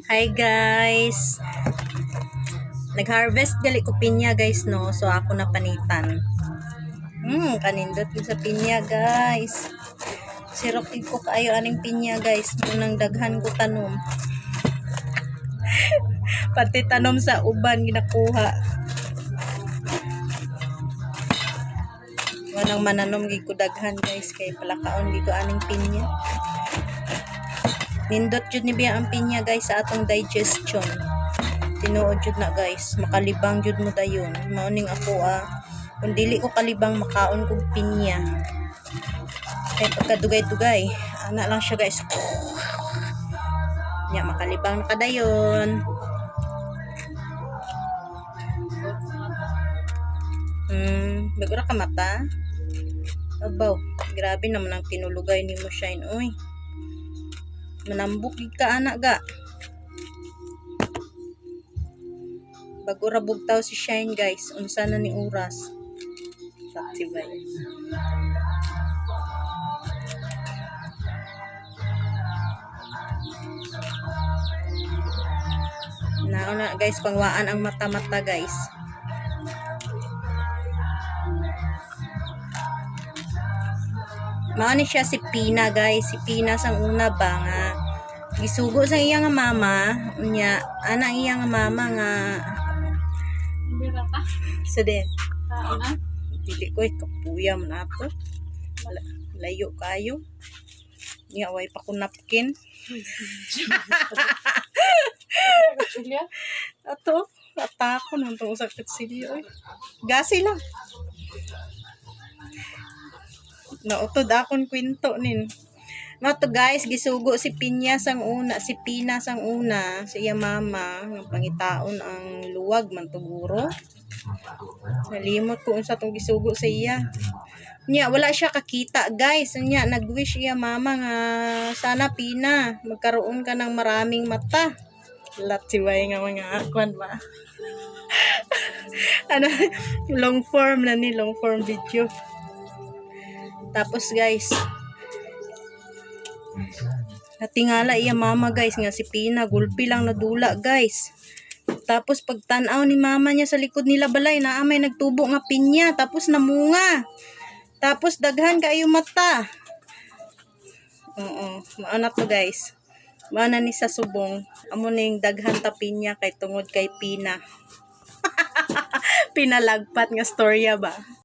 Hi guys. Nag-harvest gali ko pinya guys no. So ako na panitan. Kanindot yun sa pinya guys. Sirokig ko kaayo aning pinya guys. Nang daghan ko tanom. Pati tanom sa uban ginakuha. Wanang mananom gid ko daghan guys kay palakaon gid ko aning pinya. Nindot jud ni biya ang pinya guys sa atong digestion. Tinuod jud na guys, makalibang jud mo dayon. Mauning ako kung dili ko kalibang makaon kog pinya. Kay pagkadugay-dugay, ana lang siya guys. Nya makalibang na kadayon. Bagura ka mata. Abaw, grabe naman ang tinulugay ni mo Shine. Uy. Manambok gid ka anak ga. Bago ra bugtaw si Shine guys, unsa na ni oras. Saktibay. Nauna guys, pangwaan ang mata-mata guys. Mao ni siya si Pina guys, si Pina sang una ba nga gisugo sa iya nga mama, unya ana iya nga mama nga sede. Dili ko kapuya man ato. Layo kayo. Nya way pa ko napkin. Ato, atako nang tong sakit silyo. Gasi lang. Nautod akong kwento nin. No to guys, gisugo si Pinya sang una, si Pina sang una, si iya mama, ng pangitaon ang luwag man tuguro. Nalimot ko unsa tong gisugo sa iya. Nya wala siya kakita guys. Nya nagwish iya mama nga sana Pina magkaroon ka ng maraming mata. Latiway nga mga kwan ba. Ano, long form na ni, long form video. Tapos guys, natingala iya mama guys nga si Pina gulpi lang nadula guys. Tapos pagtanaw ni mama niya sa likod nila balay na may nagtubo nga pinya tapos namunga. Tapos daghan kaayo mata. Maana to guys. Maana ni sa subong amo ning daghan ta pinya kay tungod kay Pina. Pinalagpat nga storya ba.